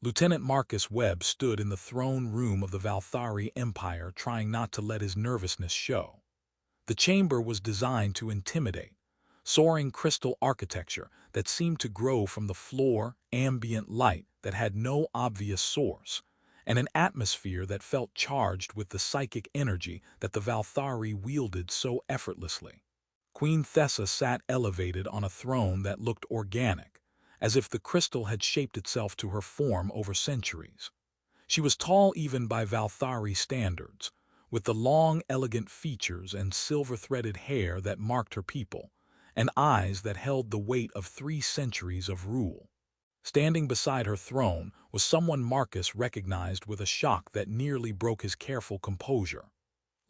Lieutenant Marcus Webb stood in the throne room of the Valthari Empire, trying not to let his nervousness show. The chamber was designed to intimidate, soaring crystal architecture that seemed to grow from the floor, ambient light that had no obvious source, and an atmosphere that felt charged with the psychic energy that the Valthari wielded so effortlessly. Queen Thessa sat elevated on a throne that looked organic, as if the crystal had shaped itself to her form over centuries. She was tall even by Valthari standards, with the long, elegant features and silver-threaded hair that marked her people, and eyes that held the weight of 3 centuries of rule. Standing beside her throne was someone Marcus recognized with a shock that nearly broke his careful composure.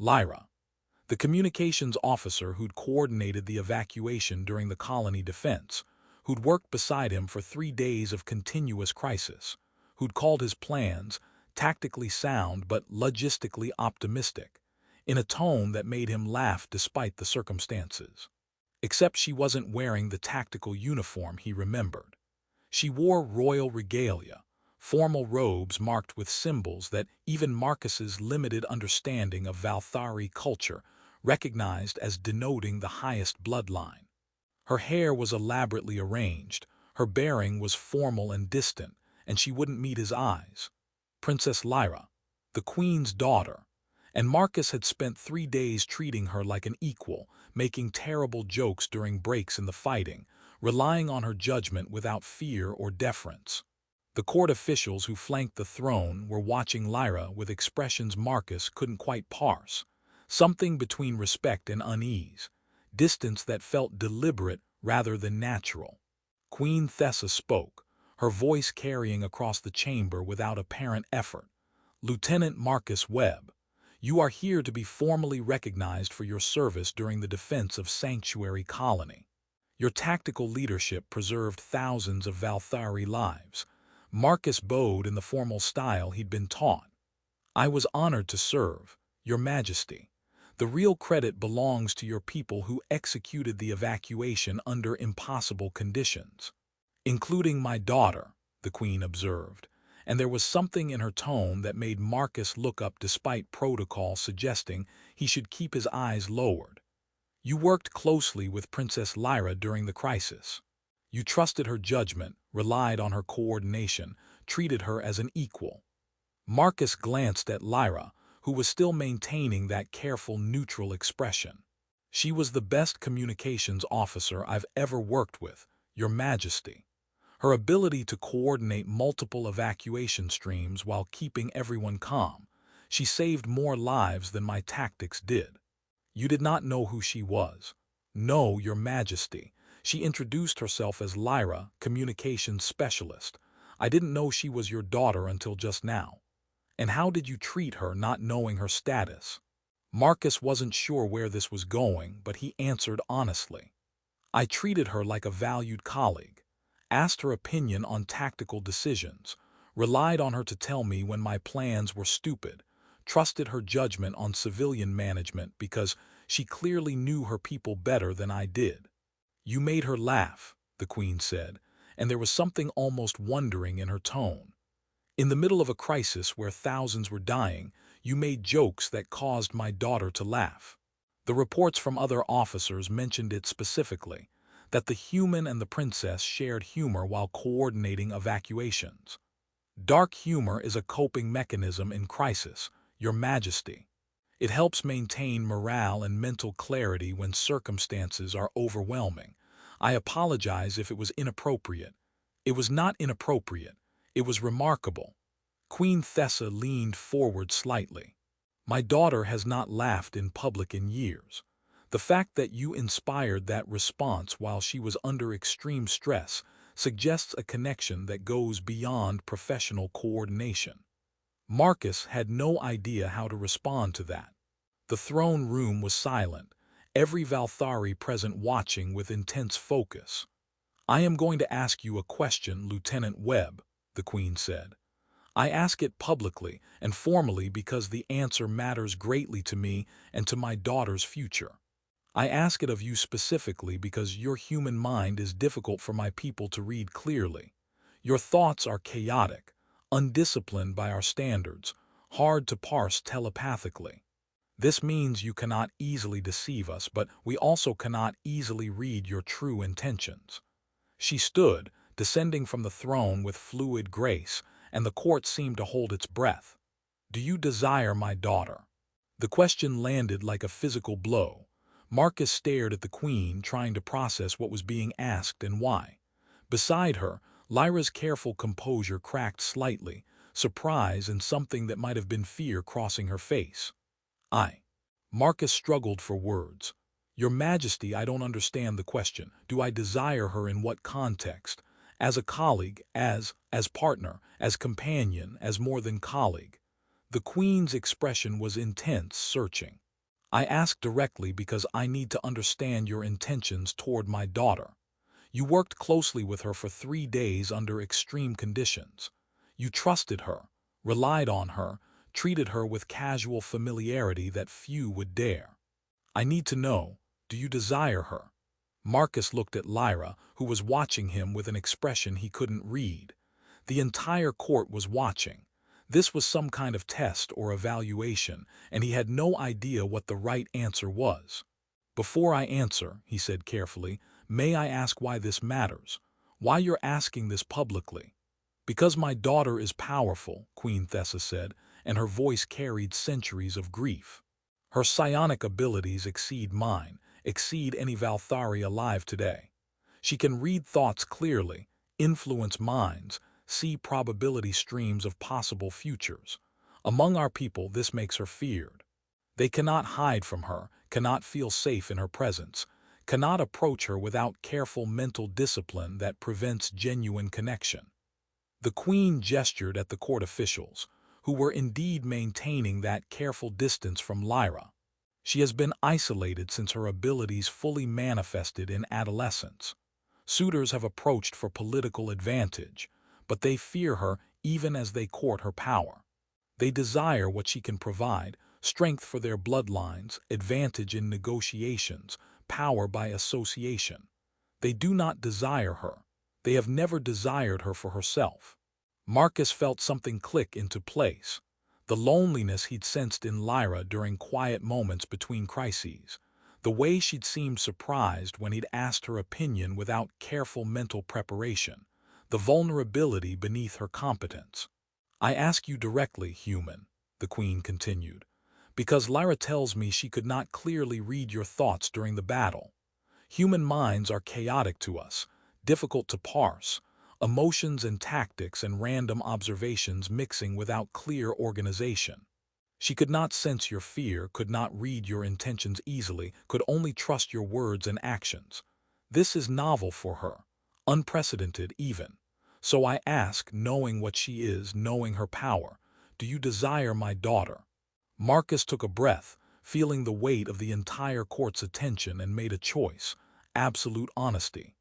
Lyra, the communications officer who'd coordinated the evacuation during the colony defense, who'd worked beside him for 3 days of continuous crisis, who'd called his plans tactically sound but logistically optimistic, in a tone that made him laugh despite the circumstances. Except she wasn't wearing the tactical uniform he remembered. She wore royal regalia, formal robes marked with symbols that even Marcus's limited understanding of Valthari culture recognized as denoting the highest bloodline. Her hair was elaborately arranged, her bearing was formal and distant, and she wouldn't meet his eyes. Princess Lyra, the queen's daughter, and Marcus had spent 3 days treating her like an equal, making terrible jokes during breaks in the fighting, relying on her judgment without fear or deference. The court officials who flanked the throne were watching Lyra with expressions Marcus couldn't quite parse, something between respect and unease, distance that felt deliberate rather than natural. Queen Thessa spoke, her voice carrying across the chamber without apparent effort. "Lieutenant Marcus Webb, you are here to be formally recognized for your service during the defense of Sanctuary Colony. Your tactical leadership preserved thousands of Valthari lives." Marcus bowed in the formal style he'd been taught. "I was honored to serve, Your Majesty. The real credit belongs to your people who executed the evacuation under impossible conditions." "Including my daughter," the Queen observed, and there was something in her tone that made Marcus look up despite protocol suggesting he should keep his eyes lowered. "You worked closely with Princess Lyra during the crisis. You trusted her judgment, relied on her coordination, treated her as an equal." Marcus glanced at Lyra, who was still maintaining that careful, neutral expression. "She was the best communications officer I've ever worked with, Your Majesty. Her ability to coordinate multiple evacuation streams while keeping everyone calm, she saved more lives than my tactics did." "You did not know who she was." "No, Your Majesty. She introduced herself as Lyra, communications specialist. I didn't know she was your daughter until just now." "And how did you treat her, not knowing her status?" Marcus wasn't sure where this was going, but he answered honestly. "I treated her like a valued colleague, asked her opinion on tactical decisions, relied on her to tell me when my plans were stupid, trusted her judgment on civilian management because she clearly knew her people better than I did." "You made her laugh," the Queen said, and there was something almost wondering in her tone. "In the middle of a crisis where thousands were dying, you made jokes that caused my daughter to laugh." The reports from other officers mentioned it specifically, that the human and the princess shared humor while coordinating evacuations. "Dark humor is a coping mechanism in crisis, Your Majesty. It helps maintain morale and mental clarity when circumstances are overwhelming. I apologize if it was inappropriate." "It was not inappropriate. It was remarkable." Queen Thessa leaned forward slightly. "My daughter has not laughed in public in years. The fact that you inspired that response while she was under extreme stress suggests a connection that goes beyond professional coordination." Marcus had no idea how to respond to that. The throne room was silent, every Valthari present watching with intense focus. "I am going to ask you a question, Lieutenant Webb," the Queen said. "I ask it publicly and formally because the answer matters greatly to me and to my daughter's future. I ask it of you specifically because your human mind is difficult for my people to read clearly. Your thoughts are chaotic, undisciplined by our standards, hard to parse telepathically. This means you cannot easily deceive us, but we also cannot easily read your true intentions." She stood, descending from the throne with fluid grace, and the court seemed to hold its breath. "Do you desire my daughter?" The question landed like a physical blow. Marcus stared at the queen, trying to process what was being asked and why. Beside her, Lyra's careful composure cracked slightly, surprise and something that might have been fear crossing her face. "I." Marcus struggled for words. "Your Majesty, I don't understand the question. Do I desire her in what context? As a colleague, as partner, as companion, as more than colleague?" The Queen's expression was intense, searching. "I ask directly because I need to understand your intentions toward my daughter. You worked closely with her for 3 days under extreme conditions. You trusted her, relied on her, treated her with casual familiarity that few would dare. I need to know, do you desire her?" Marcus looked at Lyra, who was watching him with an expression he couldn't read. The entire court was watching. This was some kind of test or evaluation, and he had no idea what the right answer was. "Before I answer," he said carefully, "may I ask why this matters? Why you're asking this publicly?" "Because my daughter is powerful," Queen Thessa said, and her voice carried centuries of grief. "Her psionic abilities exceed mine, exceed any Valthari alive today. She can read thoughts clearly, influence minds, see probability streams of possible futures. Among our people, this makes her feared. They cannot hide from her, cannot feel safe in her presence, cannot approach her without careful mental discipline that prevents genuine connection." The Queen gestured at the court officials, who were indeed maintaining that careful distance from Lyra. "She has been isolated since her abilities fully manifested in adolescence. Suitors have approached for political advantage, but they fear her even as they court her power. They desire what she can provide: strength for their bloodlines, advantage in negotiations, power by association. They do not desire her. They have never desired her for herself." Marcus felt something click into place. The loneliness he'd sensed in Lyra during quiet moments between crises. The way she'd seemed surprised when he'd asked her opinion without careful mental preparation. The vulnerability beneath her competence. "I ask you directly, human," the Queen continued, "because Lyra tells me she could not clearly read your thoughts during the battle. Human minds are chaotic to us, difficult to parse, emotions and tactics and random observations mixing without clear organization. She could not sense your fear, could not read your intentions easily, could only trust your words and actions. This is novel for her, unprecedented even. So I ask, knowing what she is, knowing her power, do you desire my daughter?" Marcus took a breath, feeling the weight of the entire court's attention, and made a choice: absolute honesty.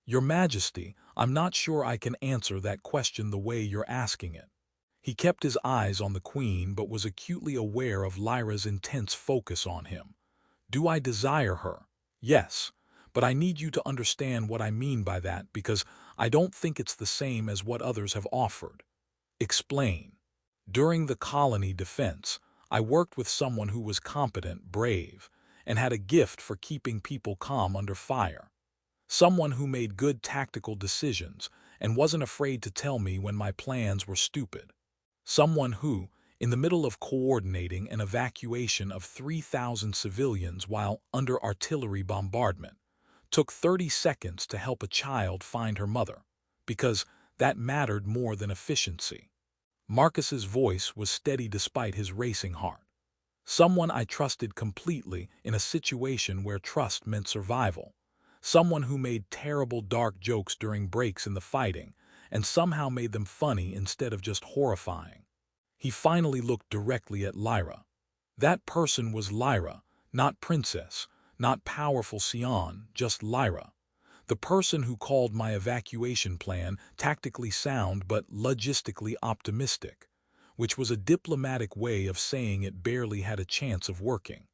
"Your Majesty, I'm not sure I can answer that question the way you're asking it." He kept his eyes on the Queen, but was acutely aware of Lyra's intense focus on him. "Do I desire her? Yes. But I need you to understand what I mean by that, because I don't think it's the same as what others have offered." "Explain." "During the colony defense, I worked with someone who was competent, brave, and had a gift for keeping people calm under fire. Someone who made good tactical decisions and wasn't afraid to tell me when my plans were stupid. Someone who, in the middle of coordinating an evacuation of 3,000 civilians while under artillery bombardment, took 30 seconds to help a child find her mother, because that mattered more than efficiency." Marcus's voice was steady despite his racing heart. "Someone I trusted completely in a situation where trust meant survival. Someone who made terrible dark jokes during breaks in the fighting, and somehow made them funny instead of just horrifying." He finally looked directly at Lyra. That person was Lyra, not Princess, not powerful Sion, just Lyra. The person who called my evacuation plan tactically sound but logistically optimistic, which was a diplomatic way of saying it barely had a chance of working.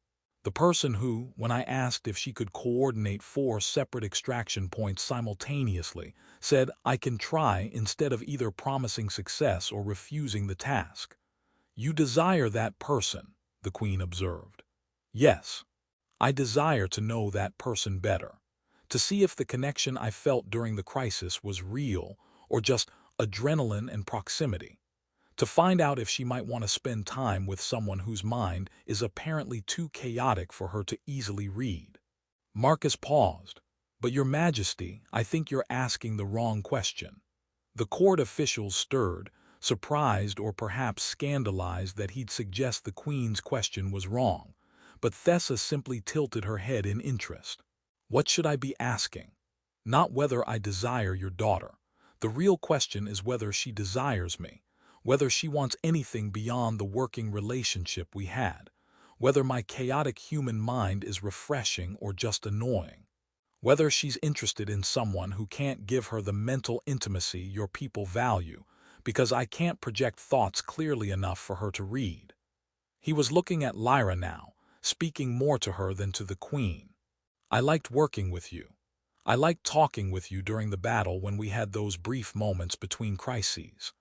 The person who, when I asked if she could coordinate 4 separate extraction points simultaneously, said I can try instead of either promising success or refusing the task. You desire that person, the Queen observed. Yes, I desire to know that person better, to see if the connection I felt during the crisis was real or just adrenaline and proximity, to find out if she might want to spend time with someone whose mind is apparently too chaotic for her to easily read. Marcus paused. But Your Majesty, I think you're asking the wrong question. The court officials stirred, surprised or perhaps scandalized that he'd suggest the Queen's question was wrong, but Thessa simply tilted her head in interest. What should I be asking? Not whether I desire your daughter. The real question is whether she desires me, whether she wants anything beyond the working relationship we had, whether my chaotic human mind is refreshing or just annoying, whether she's interested in someone who can't give her the mental intimacy your people value, because I can't project thoughts clearly enough for her to read. He was looking at Lyra now, speaking more to her than to the Queen. I liked working with you. I liked talking with you during the battle when we had those brief moments between crises.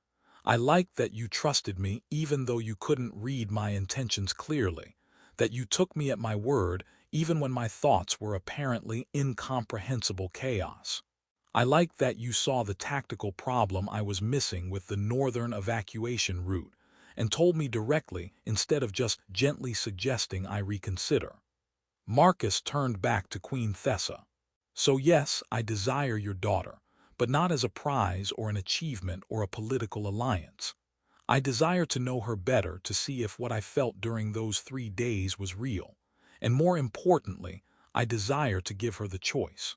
I liked that you trusted me even though you couldn't read my intentions clearly, that you took me at my word even when my thoughts were apparently incomprehensible chaos. I liked that you saw the tactical problem I was missing with the northern evacuation route and told me directly instead of just gently suggesting I reconsider. Marcus turned back to Queen Thessa. So yes, I desire your daughter, but not as a prize or an achievement or a political alliance. I desire to know her better to see if what I felt during those 3 days was real. And more importantly, I desire to give her the choice.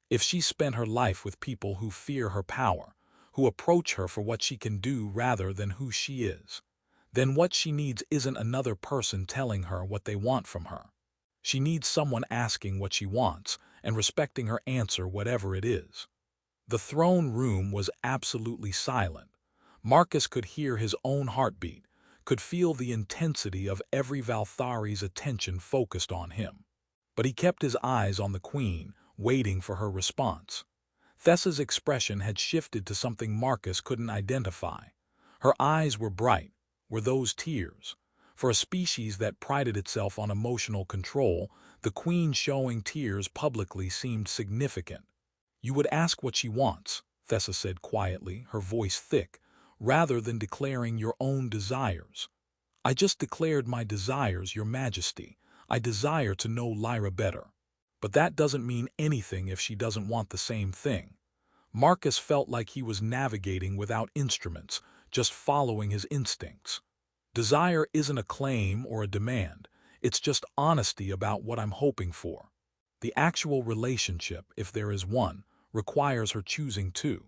If she spent her life with people who fear her power, who approach her for what she can do rather than who she is, then what she needs isn't another person telling her what they want from her. She needs someone asking what she wants and respecting her answer whatever it is. The throne room was absolutely silent. Marcus could hear his own heartbeat, could feel the intensity of every Valthari's attention focused on him. But he kept his eyes on the Queen, waiting for her response. Thessa's expression had shifted to something Marcus couldn't identify. Her eyes were bright. Were those tears? For a species that prided itself on emotional control, the Queen showing tears publicly seemed significant. You would ask what she wants, Thessa said quietly, her voice thick, rather than declaring your own desires. I just declared my desires, Your Majesty. I desire to know Lyra better. But that doesn't mean anything if she doesn't want the same thing. Marcus felt like he was navigating without instruments, just following his instincts. Desire isn't a claim or a demand. It's just honesty about what I'm hoping for. The actual relationship, if there is one, requires her choosing too.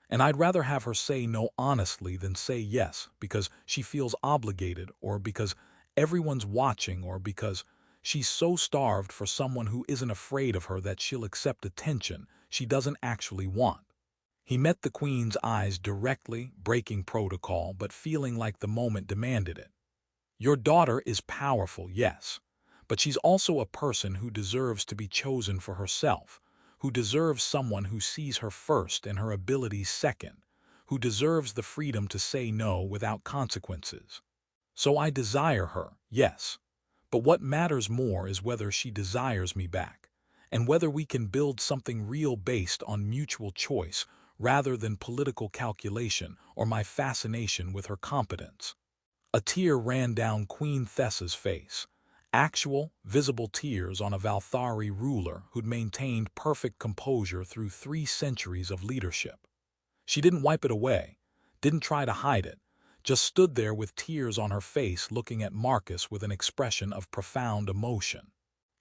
And I'd rather have her say no honestly than say yes because she feels obligated or because everyone's watching or because she's so starved for someone who isn't afraid of her that she'll accept attention she doesn't actually want. He met the Queen's eyes directly, breaking protocol but feeling like the moment demanded it. Your daughter is powerful, yes, but she's also a person who deserves to be chosen for herself, who deserves someone who sees her first and her abilities second, who deserves the freedom to say no without consequences. So I desire her, yes, but what matters more is whether she desires me back, and whether we can build something real based on mutual choice rather than political calculation or my fascination with her competence. A tear ran down Queen Thessa's face. Actual, visible tears on a Valthari ruler who'd maintained perfect composure through 3 centuries of leadership. She didn't wipe it away, didn't try to hide it, just stood there with tears on her face looking at Marcus with an expression of profound emotion.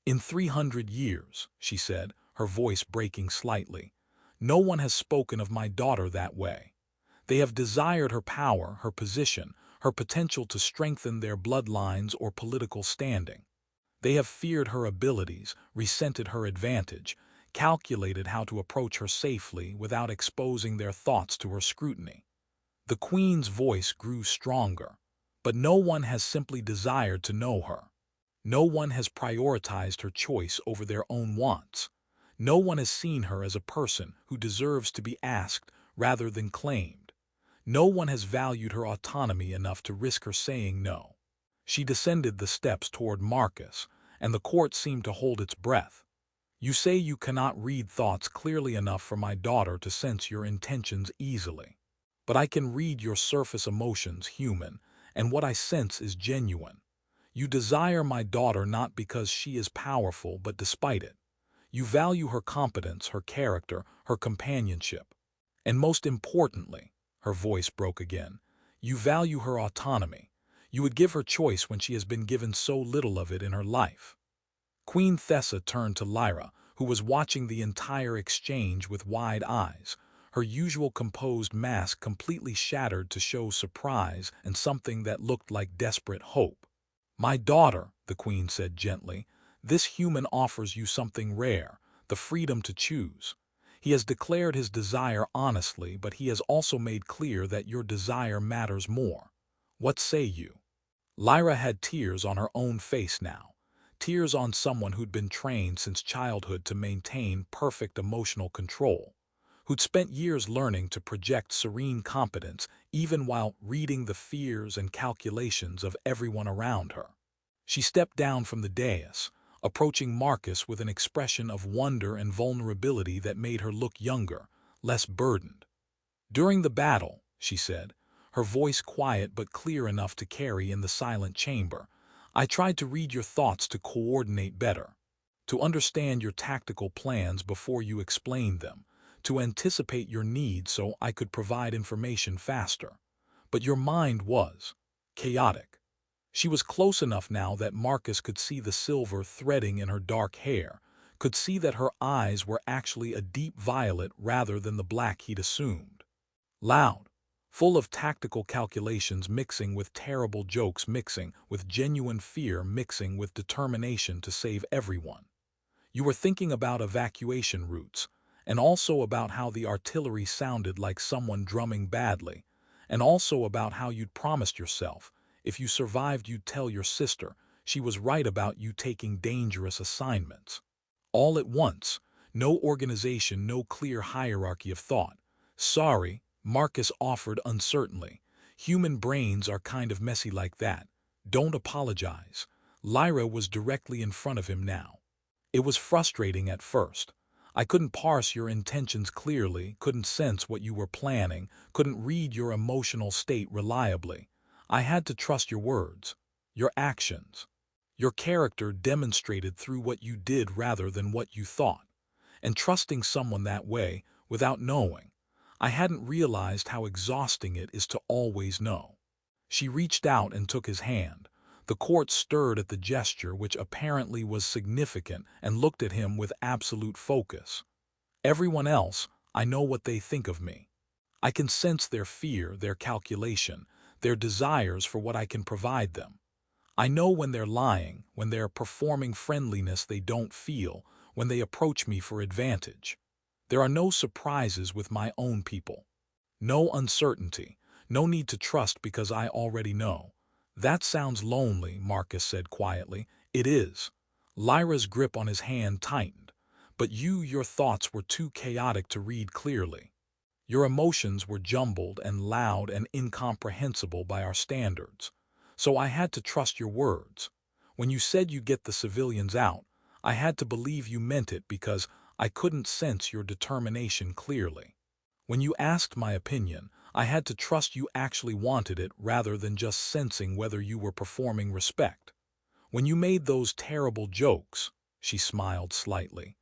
In 300 years, she said, her voice breaking slightly, no one has spoken of my daughter that way. They have desired her power, her position, her potential to strengthen their bloodlines or political standing. They have feared her abilities, resented her advantage, calculated how to approach her safely without exposing their thoughts to her scrutiny. The Queen's voice grew stronger, but no one has simply desired to know her. No one has prioritized her choice over their own wants. No one has seen her as a person who deserves to be asked rather than claimed. No one has valued her autonomy enough to risk her saying no. She descended the steps toward Marcus, and the court seemed to hold its breath. You say you cannot read thoughts clearly enough for my daughter to sense your intentions easily. But I can read your surface emotions, human, and what I sense is genuine. You desire my daughter not because she is powerful, but despite it. You value her competence, her character, her companionship. And most importantly, her voice broke again, you value her autonomy. You would give her choice when she has been given so little of it in her life. Queen Thessa turned to Lyra, who was watching the entire exchange with wide eyes, her usual composed mask completely shattered to show surprise and something that looked like desperate hope. My daughter, the queen said gently, this human offers you something rare, the freedom to choose. He has declared his desire honestly, but he has also made clear that your desire matters more. What say you? Lyra had tears on her own face now, tears on someone who'd been trained since childhood to maintain perfect emotional control, who'd spent years learning to project serene competence even while reading the fears and calculations of everyone around her. She stepped down from the dais, approaching Marcus with an expression of wonder and vulnerability that made her look younger, less burdened. During the battle, she said, her voice quiet but clear enough to carry in the silent chamber, I tried to read your thoughts to coordinate better, to understand your tactical plans before you explained them, to anticipate your needs so I could provide information faster. But your mind was chaotic. She was close enough now that Marcus could see the silver threading in her dark hair, could see that her eyes were actually a deep violet rather than the black he'd assumed. Loud, full of tactical calculations mixing with terrible jokes mixing with genuine fear mixing with determination to save everyone. You were thinking about evacuation routes, and also about how the artillery sounded like someone drumming badly, and also about how you'd promised yourself, if you survived you'd tell your sister she was right about you taking dangerous assignments. All at once, no organization, no clear hierarchy of thought. Sorry, Marcus offered uncertainly. Human brains are kind of messy like that. Don't apologize. Lyra was directly in front of him now. It was frustrating at first. I couldn't parse your intentions clearly, couldn't sense what you were planning, couldn't read your emotional state reliably. I had to trust your words, your actions. Your character demonstrated through what you did rather than what you thought. And trusting someone that way, without knowing, I hadn't realized how exhausting it is to always know. She reached out and took his hand. The court stirred at the gesture, which apparently was significant, and looked at him with absolute focus. Everyone else, I know what they think of me. I can sense their fear, their calculation, their desires for what I can provide them. I know when they're lying, when they're performing friendliness they don't feel, when they approach me for advantage. There are no surprises with my own people. No uncertainty, no need to trust because I already know. That sounds lonely, Marcus said quietly. It is. Lyra's grip on his hand tightened. But your thoughts were too chaotic to read clearly. Your emotions were jumbled and loud and incomprehensible by our standards. So I had to trust your words. When you said you'd get the civilians out, I had to believe you meant it because I couldn't sense your determination clearly. When you asked my opinion, I had to trust you actually wanted it rather than just sensing whether you were performing respect. When you made those terrible jokes, she smiled slightly,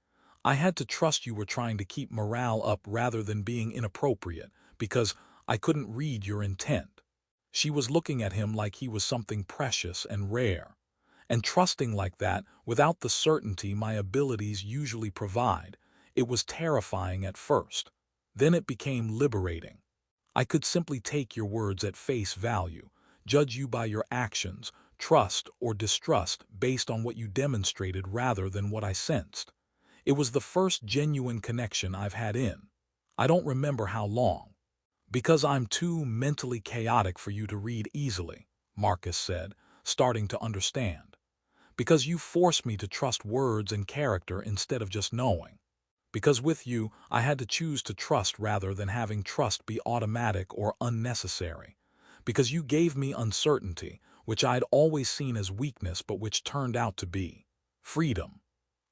I had to trust you were trying to keep morale up rather than being inappropriate, because I couldn't read your intent. She was looking at him like he was something precious and rare. And trusting like that, without the certainty my abilities usually provide, it was terrifying at first. Then it became liberating. I could simply take your words at face value, judge you by your actions, trust or distrust based on what you demonstrated rather than what I sensed. It was the first genuine connection I've had in. I don't remember how long. Because I'm too mentally chaotic for you to read easily, Marcus said, starting to understand. Because you force me to trust words and character instead of just knowing. Because with you, I had to choose to trust rather than having trust be automatic or unnecessary. Because you gave me uncertainty, which I'd always seen as weakness but which turned out to be freedom.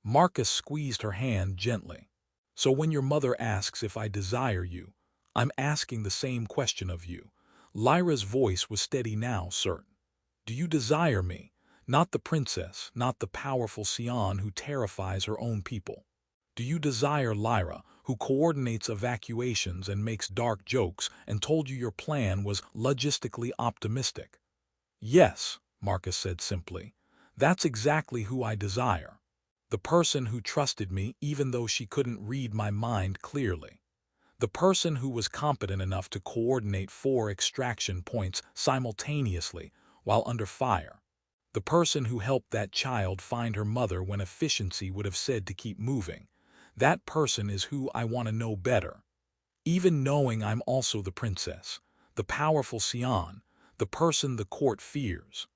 Marcus squeezed her hand gently. So when your mother asks if I desire you, I'm asking the same question of you. Lyra's voice was steady now, certain. Do you desire me? Not the princess, not the powerful Sion who terrifies her own people. Do you desire Lyra, who coordinates evacuations and makes dark jokes and told you your plan was logistically optimistic? Yes, Marcus said simply. That's exactly who I desire. The person who trusted me even though she couldn't read my mind clearly. The person who was competent enough to coordinate 4 extraction points simultaneously while under fire. The person who helped that child find her mother when efficiency would have said to keep moving. That person is who I want to know better. Even knowing I'm also the princess, the powerful Sion, the person the court fears.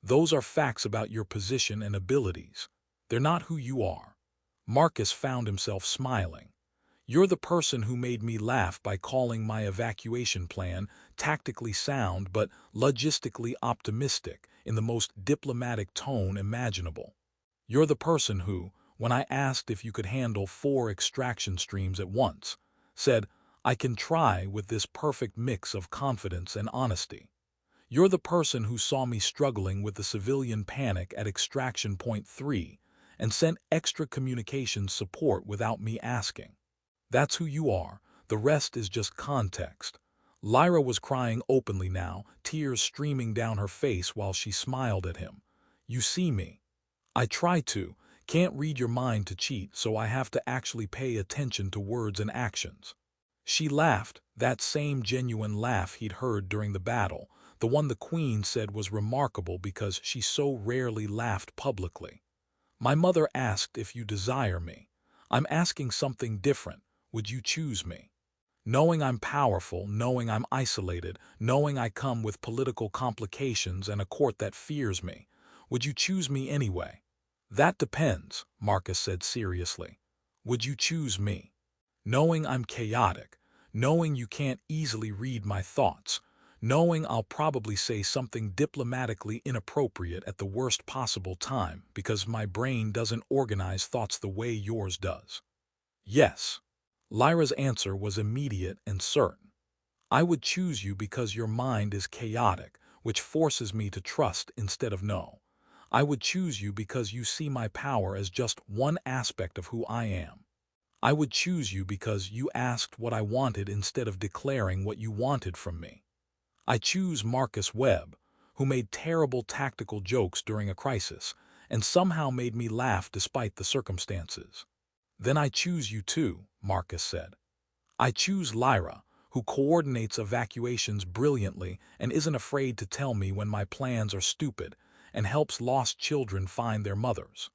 Those are facts about your position and abilities. They're not who you are. Marcus found himself smiling. You're the person who made me laugh by calling my evacuation plan tactically sound but logistically optimistic in the most diplomatic tone imaginable. You're the person who, when I asked if you could handle 4 extraction streams at once, said, I can try with this perfect mix of confidence and honesty. You're the person who saw me struggling with the civilian panic at extraction point 3 and sent extra communications support without me asking. That's who you are. The rest is just context. Lyra was crying openly now, tears streaming down her face while she smiled at him. You see me. I try to. Can't read your mind to cheat, so I have to actually pay attention to words and actions. She laughed, that same genuine laugh he'd heard during the battle, the one the Queen said was remarkable because she so rarely laughed publicly. My mother asked if you desire me. I'm asking something different. Would you choose me? Knowing I'm powerful, knowing I'm isolated, knowing I come with political complications and a court that fears me, would you choose me anyway? That depends, Marcus said seriously. Would you choose me? Knowing I'm chaotic, knowing you can't easily read my thoughts, knowing I'll probably say something diplomatically inappropriate at the worst possible time because my brain doesn't organize thoughts the way yours does. Yes. Lyra's answer was immediate and certain. I would choose you because your mind is chaotic, which forces me to trust instead of know. I would choose you because you see my power as just one aspect of who I am. I would choose you because you asked what I wanted instead of declaring what you wanted from me. I choose Marcus Webb, who made terrible tactical jokes during a crisis and somehow made me laugh despite the circumstances. Then I choose you too, Marcus said. I choose Lyra, who coordinates evacuations brilliantly and isn't afraid to tell me when my plans are stupid and helps lost children find their mothers.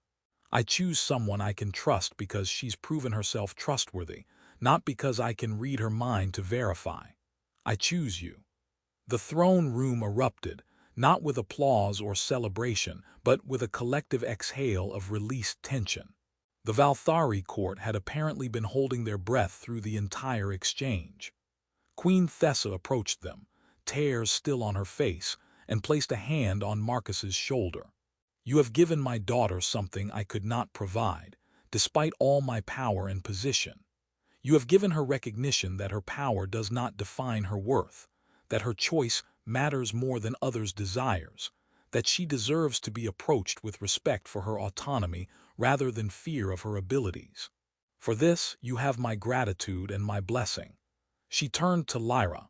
I choose someone I can trust because she's proven herself trustworthy, not because I can read her mind to verify. I choose you. The throne room erupted, not with applause or celebration, but with a collective exhale of released tension. The Valthari court had apparently been holding their breath through the entire exchange. Queen Thessa approached them, tears still on her face, and placed a hand on Marcus's shoulder. You have given my daughter something I could not provide, despite all my power and position. You have given her recognition that her power does not define her worth, that her choice matters more than others' desires, that she deserves to be approached with respect for her autonomy rather than fear of her abilities. For this, you have my gratitude and my blessing. She turned to Lyra.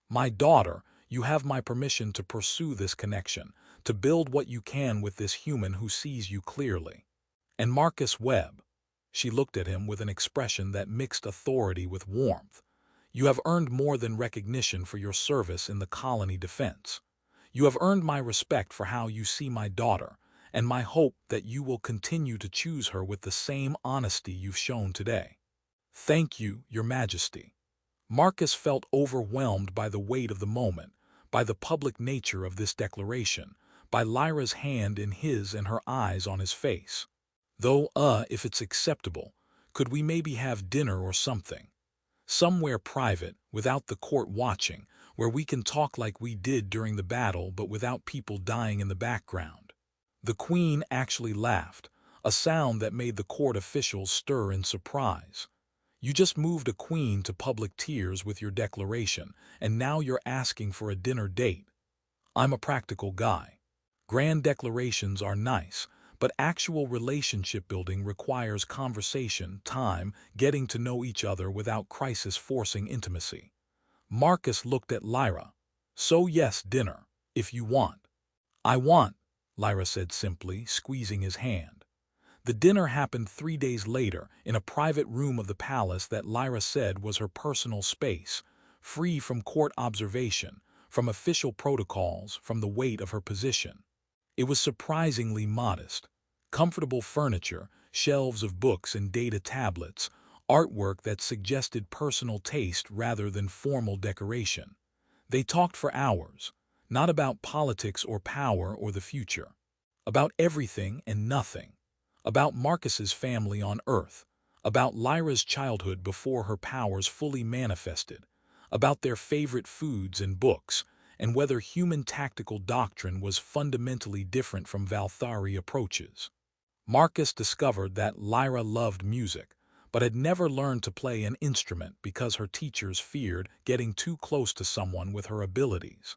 My daughter, you have my permission to pursue this connection, to build what you can with this human who sees you clearly. And Marcus Webb. She looked at him with an expression that mixed authority with warmth. You have earned more than recognition for your service in the colony defense. You have earned my respect for how you see my daughter, and my hope that you will continue to choose her with the same honesty you've shown today. Thank you, Your Majesty. Marcus felt overwhelmed by the weight of the moment, by the public nature of this declaration, by Lyra's hand in his and her eyes on his face. Though, if it's acceptable, could we maybe have dinner or something? Somewhere private, without the court watching, where we can talk like we did during the battle but without people dying in the background. The Queen actually laughed, a sound that made the court officials stir in surprise. You just moved a queen to public tears with your declaration, and now you're asking for a dinner date. I'm a practical guy. Grand declarations are nice, but actual relationship building requires conversation, time, getting to know each other without crisis forcing intimacy. Marcus looked at Lyra. So yes, dinner, if you want. I want, Lyra said simply, squeezing his hand. The dinner happened 3 days later in a private room of the palace that Lyra said was her personal space, free from court observation, from official protocols, from the weight of her position. It was surprisingly modest. Comfortable furniture, shelves of books and data tablets, artwork that suggested personal taste rather than formal decoration. They talked for hours, not about politics or power or the future. About everything and nothing. About Marcus's family on Earth. About Lyra's childhood before her powers fully manifested. About their favorite foods and books, and whether human tactical doctrine was fundamentally different from Valthari approaches. Marcus discovered that Lyra loved music, but had never learned to play an instrument because her teachers feared getting too close to someone with her abilities.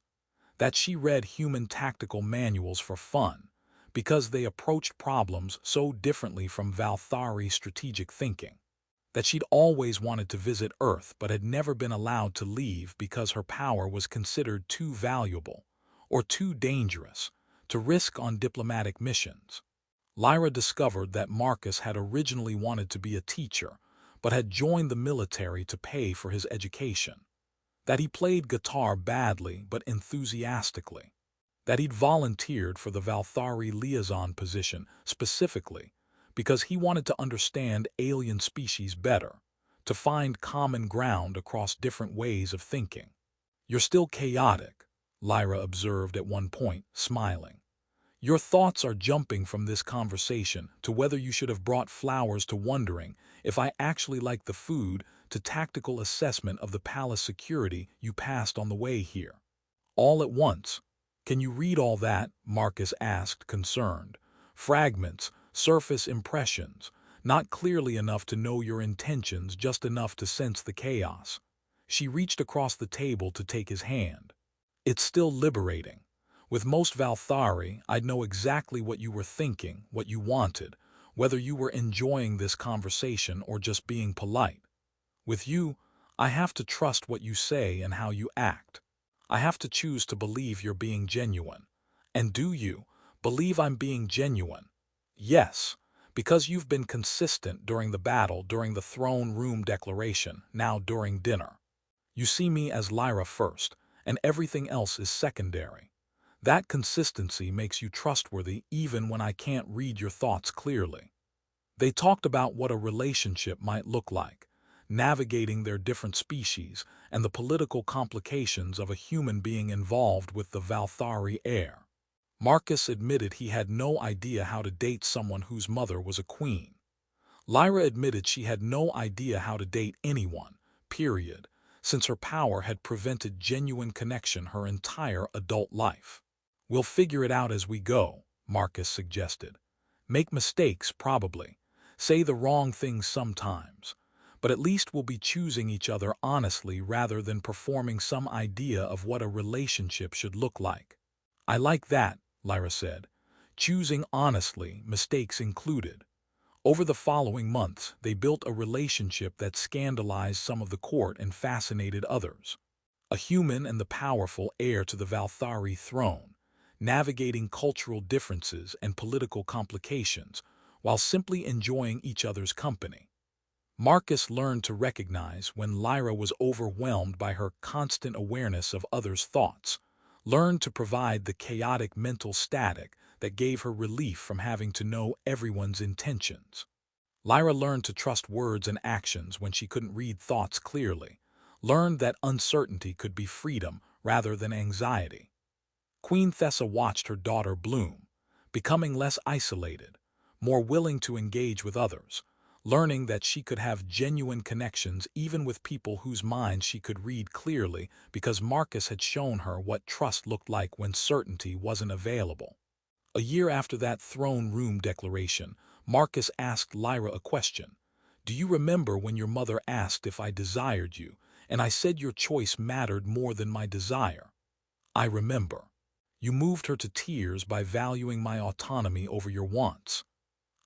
That she read human tactical manuals for fun, because they approached problems so differently from Valthari strategic thinking. That she'd always wanted to visit Earth but had never been allowed to leave because her power was considered too valuable, or too dangerous, to risk on diplomatic missions. Lyra discovered that Marcus had originally wanted to be a teacher, but had joined the military to pay for his education. That he played guitar badly but enthusiastically. That he'd volunteered for the Valthari liaison position specifically because he wanted to understand alien species better, to find common ground across different ways of thinking. You're still chaotic, Lyra observed at one point, smiling. Your thoughts are jumping from this conversation to whether you should have brought flowers to wondering if I actually like the food to tactical assessment of the palace security you passed on the way here. All at once. Can you read all that? Marcus asked, concerned. Fragments, surface impressions, not clearly enough to know your intentions, just enough to sense the chaos. She reached across the table to take his hand. It's still liberating. With most Valthari, I'd know exactly what you were thinking, what you wanted, whether you were enjoying this conversation or just being polite. With you, I have to trust what you say and how you act. I have to choose to believe you're being genuine. And do you believe I'm being genuine? Yes, because you've been consistent during the battle, during the throne room declaration, now during dinner. You see me as Lyra first, and everything else is secondary. That consistency makes you trustworthy even when I can't read your thoughts clearly. They talked about what a relationship might look like, navigating their different species and the political complications of a human being involved with the Valthari heir. Marcus admitted he had no idea how to date someone whose mother was a queen. Lyra admitted she had no idea how to date anyone, period, since her power had prevented genuine connection her entire adult life. We'll figure it out as we go, Marcus suggested. Make mistakes, probably. Say the wrong things sometimes. But at least we'll be choosing each other honestly rather than performing some idea of what a relationship should look like. I like that, Lyra said. Choosing honestly, mistakes included. Over the following months, they built a relationship that scandalized some of the court and fascinated others. A human and the powerful heir to the Valthari throne, navigating cultural differences and political complications while simply enjoying each other's company. Marcus learned to recognize when Lyra was overwhelmed by her constant awareness of others' thoughts, learned to provide the chaotic mental static that gave her relief from having to know everyone's intentions. Lyra learned to trust words and actions when she couldn't read thoughts clearly, learned that uncertainty could be freedom rather than anxiety. Queen Thessa watched her daughter bloom, becoming less isolated, more willing to engage with others, learning that she could have genuine connections even with people whose minds she could read clearly because Marcus had shown her what trust looked like when certainty wasn't available. A year after that throne room declaration, Marcus asked Lyra a question. "Do you remember when your mother asked if I desired you, and I said your choice mattered more than my desire?" "I remember. You moved her to tears by valuing my autonomy over your wants.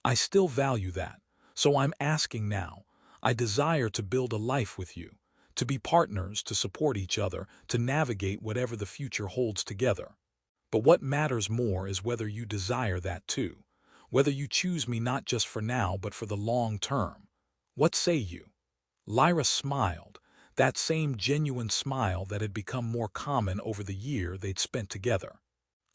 I still value that, so I'm asking now. I desire to build a life with you, to be partners, to support each other, to navigate whatever the future holds together. But what matters more is whether you desire that too, whether you choose me not just for now but for the long term. What say you?" Lyra smiled, that same genuine smile that had become more common over the year they'd spent together.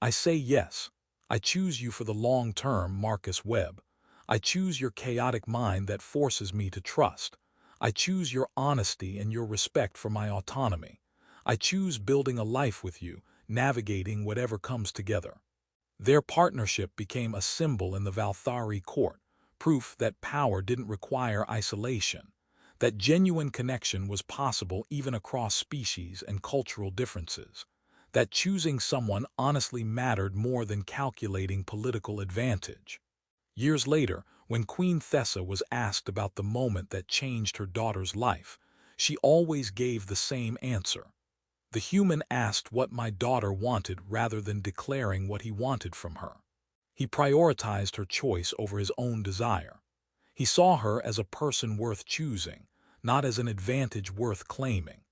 "I say yes. I choose you for the long term, Marcus Webb. I choose your chaotic mind that forces me to trust. I choose your honesty and your respect for my autonomy. I choose building a life with you, navigating whatever comes together." Their partnership became a symbol in the Valthari court, proof that power didn't require isolation, that genuine connection was possible even across species and cultural differences, that choosing someone honestly mattered more than calculating political advantage. Years later, when Queen Thessa was asked about the moment that changed her daughter's life, she always gave the same answer. "The human asked what my daughter wanted rather than declaring what he wanted from her. He prioritized her choice over his own desire. He saw her as a person worth choosing, not as an advantage worth claiming."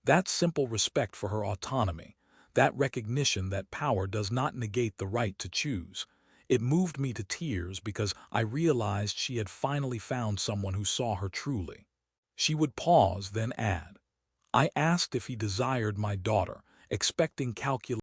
That simple respect for her autonomy, that recognition that power does not negate the right to choose, it moved me to tears because I realized she had finally found someone who saw her truly. She would pause, then add, "I asked if he desired my daughter, expecting calculation